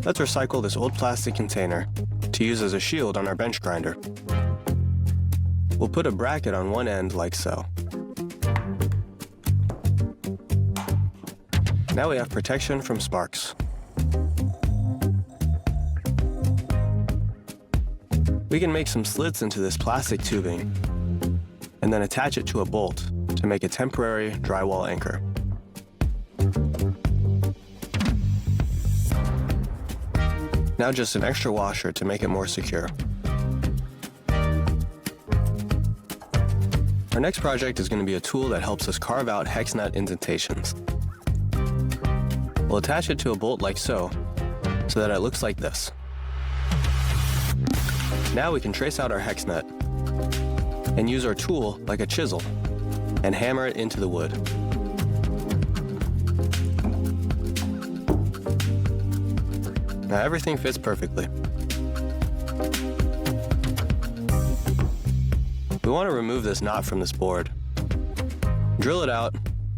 Let's recycle this old plastic container to use as a shield on our bench grinder. We'll put a bracket on one end like so. Now we have protection from sparks. We can make some slits into this plastic tubing and then attach it to a bolt to make a temporary drywall anchor. Now just an extra washer to make it more secure. Our next project is going to be a tool that helps us carve out hex nut indentations. We'll attach it to a bolt like so that it looks like this. Now we can trace out our hex nut and use our tool like a chisel and hammer it into the wood. Now everything fits perfectly. We want to remove this knot from this board. Drill it out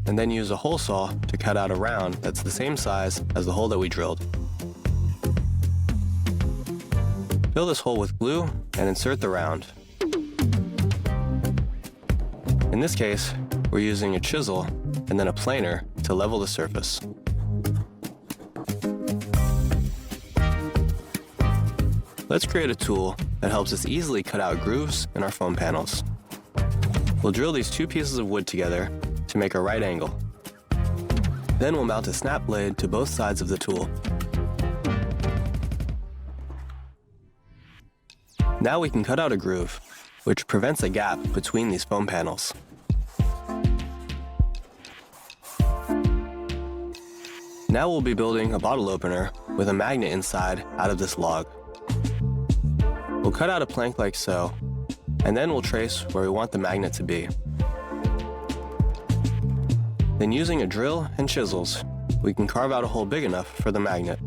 and then use a hole saw to cut out a round that's the same size as the hole that we drilled. Fill this hole with glue and insert the round. In this case, we're using a chisel and then a planer to level the surface. Let's create a tool that helps us easily cut out grooves in our foam panels. We'll drill these two pieces of wood together to make a right angle. Then we'll mount a snap blade to both sides of the tool. Now we can cut out a groove, which prevents a gap between these foam panels. Now we'll be building a bottle opener with a magnet inside out of this log. We'll cut out a plank like so, and then we'll trace where we want the magnet to be. Then using a drill and chisels, we can carve out a hole big enough for the magnet.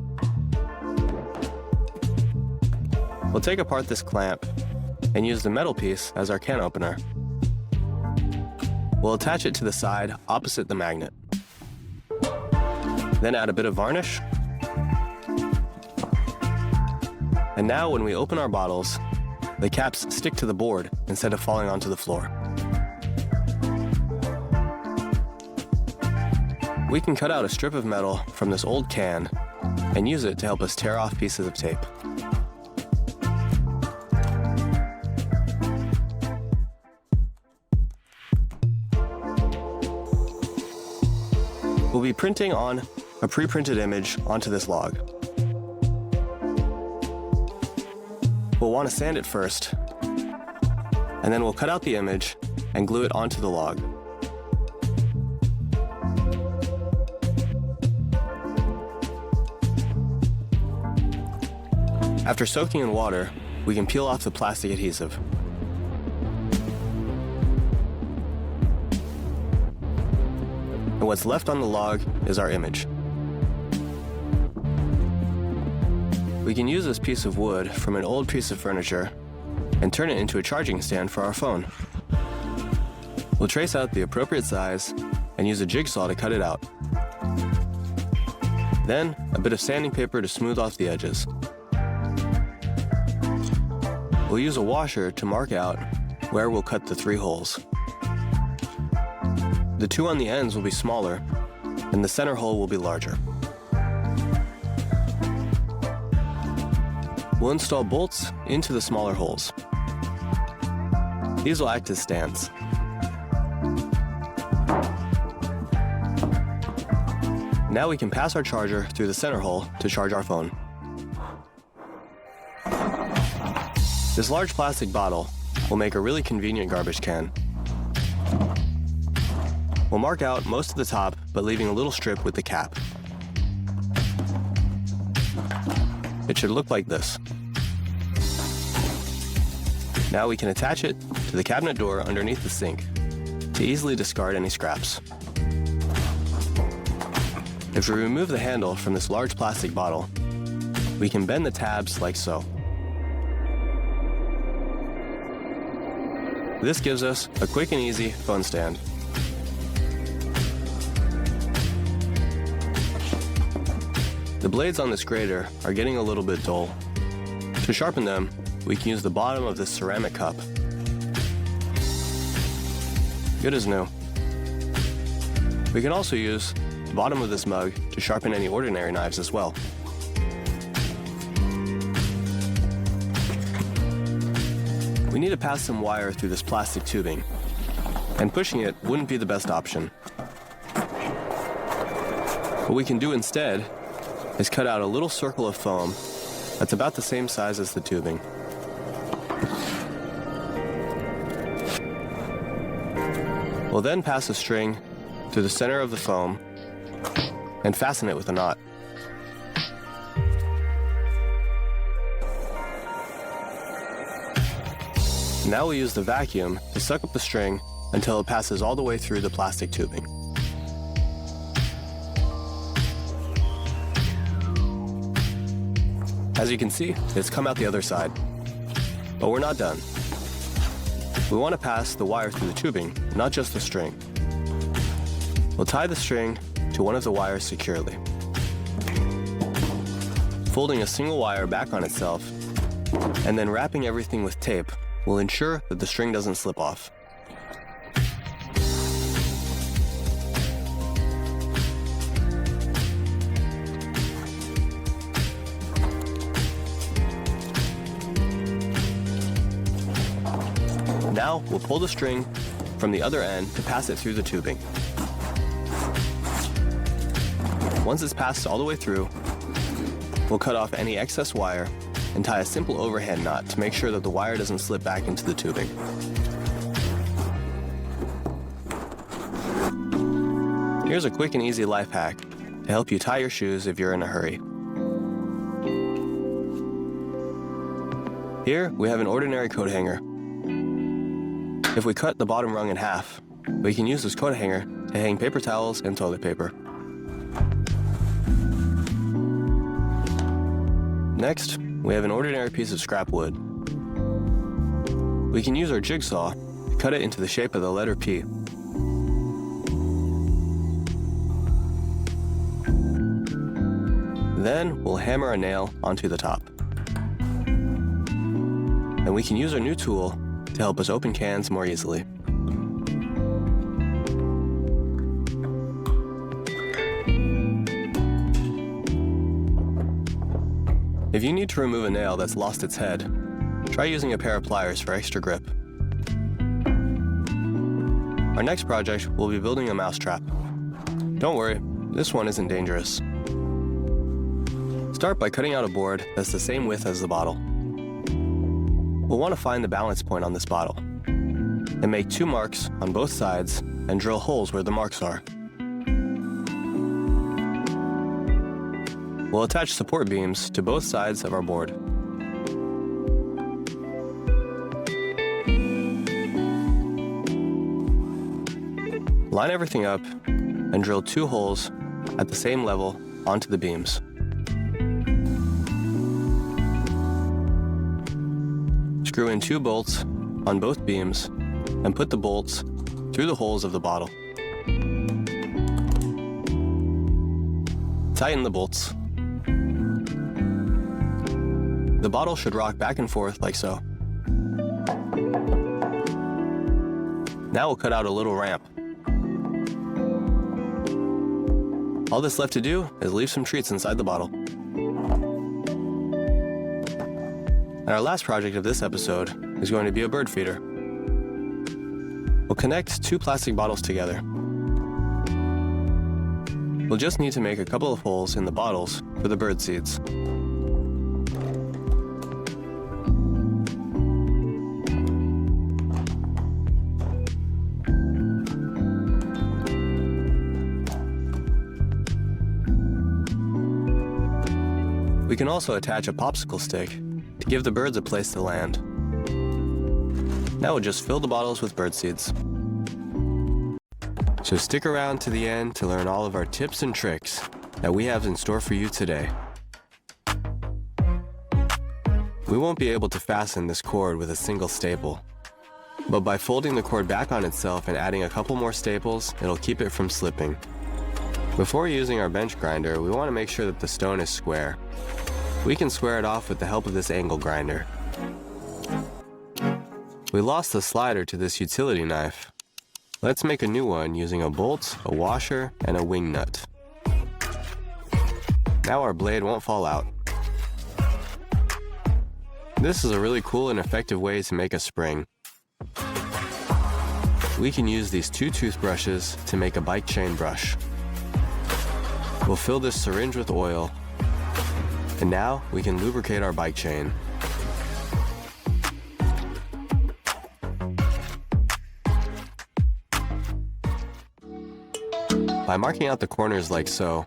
We'll take apart this clamp and use the metal piece as our can opener. We'll attach it to the side opposite the magnet. Then add a bit of varnish. And now when we open our bottles, the caps stick to the board instead of falling onto the floor. We can cut out a strip of metal from this old can and use it to help us tear off pieces of tape. We'll be printing on a pre-printed image onto this log. We'll want to sand it first, and then we'll cut out the image and glue it onto the log. After soaking in water, we can peel off the plastic adhesive. And what's left on the log is our image. We can use this piece of wood from an old piece of furniture and turn it into a charging stand for our phone. We'll trace out the appropriate size and use a jigsaw to cut it out. Then, a bit of sanding paper to smooth off the edges. We'll use a washer to mark out where we'll cut the 3 holes. The 2 on the ends will be smaller, and the center hole will be larger. We'll install bolts into the smaller holes. These will act as stands. Now we can pass our charger through the center hole to charge our phone. This large plastic bottle will make a really convenient garbage can. We'll mark out most of the top, but leaving a little strip with the cap. It should look like this. Now we can attach it to the cabinet door underneath the sink to easily discard any scraps. If we remove the handle from this large plastic bottle, we can bend the tabs like so. This gives us a quick and easy phone stand. The blades on this grater are getting a little bit dull. To sharpen them, we can use the bottom of this ceramic cup. Good as new. We can also use the bottom of this mug to sharpen any ordinary knives as well. We need to pass some wire through this plastic tubing, and pushing it wouldn't be the best option. What we can do instead is cut out a little circle of foam that's about the same size as the tubing. We'll then pass a string through the center of the foam and fasten it with a knot. Now we'll use the vacuum to suck up the string until it passes all the way through the plastic tubing. As you can see, it's come out the other side. But we're not done. We want to pass the wire through the tubing, not just the string. We'll tie the string to one of the wires securely. Folding a single wire back on itself, and then wrapping everything with tape will ensure that the string doesn't slip off. Now we'll pull the string from the other end to pass it through the tubing. Once it's passed all the way through, we'll cut off any excess wire and tie a simple overhand knot to make sure that the wire doesn't slip back into the tubing. Here's a quick and easy life hack to help you tie your shoes if you're in a hurry. Here we have an ordinary coat hanger. If we cut the bottom rung in half, we can use this coat hanger to hang paper towels and toilet paper. Next, we have an ordinary piece of scrap wood. We can use our jigsaw to cut it into the shape of the letter P. Then we'll hammer a nail onto the top. And we can use our new tool to help us open cans more easily. If you need to remove a nail that's lost its head, try using a pair of pliers for extra grip. Our next project will be building a mousetrap. Don't worry, this one isn't dangerous. Start by cutting out a board that's the same width as the bottle. We'll want to find the balance point on this bottle, and make 2 marks on both sides and drill holes where the marks are. We'll attach support beams to both sides of our board. Line everything up and drill 2 holes at the same level onto the beams. Screw in 2 bolts on both beams and put the bolts through the holes of the bottle. Tighten the bolts. The bottle should rock back and forth like so. Now we'll cut out a little ramp. All that's left to do is leave some treats inside the bottle. And our last project of this episode is going to be a bird feeder. We'll connect 2 plastic bottles together. We'll just need to make a couple of holes in the bottles for the bird seeds. We can also attach a popsicle stick to give the birds a place to land. Now we'll just fill the bottles with bird seeds. So stick around to the end to learn all of our tips and tricks that we have in store for you today. We won't be able to fasten this cord with a single staple, but by folding the cord back on itself and adding a couple more staples, it'll keep it from slipping. Before using our bench grinder, we want to make sure that the stone is square. We can square it off with the help of this angle grinder. We lost the slider to this utility knife. Let's make a new one using a bolt, a washer, and a wing nut. Now our blade won't fall out. This is a really cool and effective way to make a spring. We can use these 2 toothbrushes to make a bike chain brush. We'll fill this syringe with oil, and now we can lubricate our bike chain. By marking out the corners like so,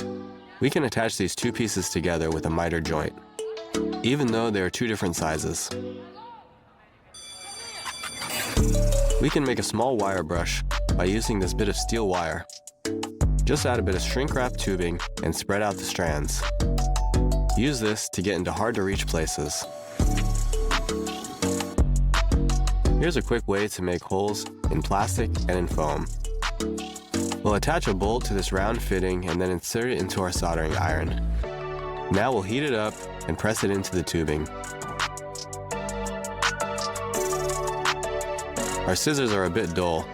we can attach these 2 pieces together with a miter joint, even though they are 2 different sizes. We can make a small wire brush by using this bit of steel wire. Just add a bit of shrink wrap tubing and spread out the strands. Use this to get into hard to reach places. Here's a quick way to make holes in plastic and in foam. We'll attach a bolt to this round fitting and then insert it into our soldering iron. Now we'll heat it up and press it into the tubing. Our scissors are a bit dull.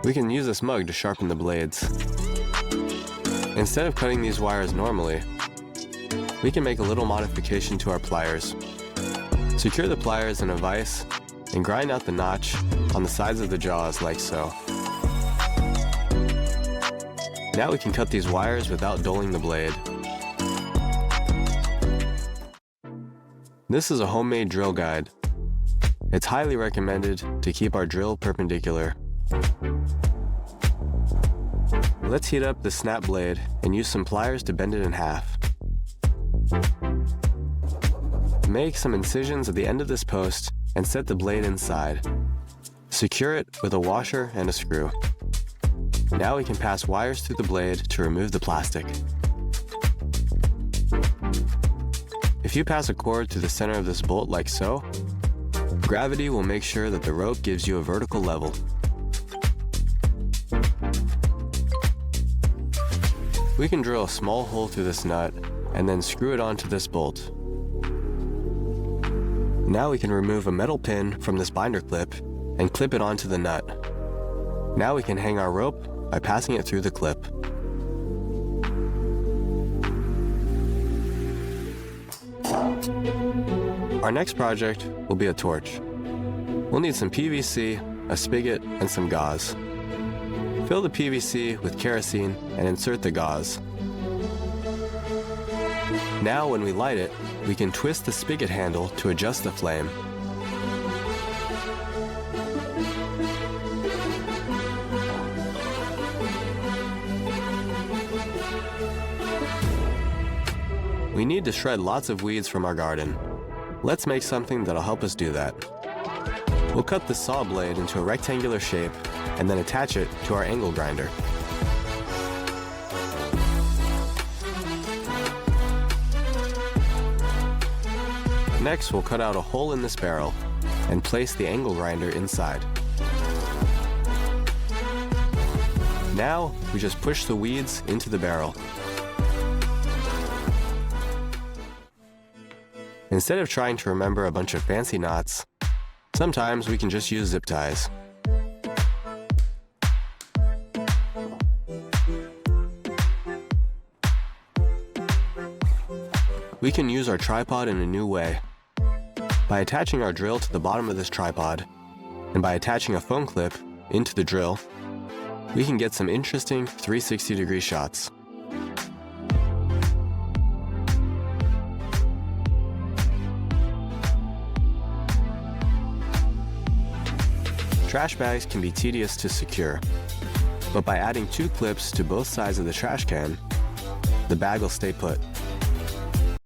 We can use this mug to sharpen the blades. Instead of cutting these wires normally, we can make a little modification to our pliers. Secure the pliers in a vise and grind out the notch on the sides of the jaws like so. Now we can cut these wires without dulling the blade. This is a homemade drill guide. It's highly recommended to keep our drill perpendicular. Let's heat up the snap blade and use some pliers to bend it in half. Make some incisions at the end of this post and set the blade inside. Secure it with a washer and a screw. Now we can pass wires through the blade to remove the plastic. If you pass a cord through the center of this bolt like so, gravity will make sure that the rope gives you a vertical level. We can drill a small hole through this nut and then screw it onto this bolt. Now we can remove a metal pin from this binder clip and clip it onto the nut. Now we can hang our rope by passing it through the clip. Our next project will be a torch. We'll need some PVC, a spigot, and some gauze. Fill the PVC with kerosene and insert the gauze. Now when we light it, we can twist the spigot handle to adjust the flame. We need to shred lots of weeds from our garden. Let's make something that'll help us do that. We'll cut the saw blade into a rectangular shape and then attach it to our angle grinder. Next, we'll cut out a hole in this barrel and place the angle grinder inside. Now, we just push the weeds into the barrel. Instead of trying to remember a bunch of fancy knots, sometimes we can just use zip ties. We can use our tripod in a new way. By attaching our drill to the bottom of this tripod, and by attaching a foam clip into the drill, we can get some interesting 360-degree shots. Trash bags can be tedious to secure, but by adding 2 clips to both sides of the trash can, the bag will stay put.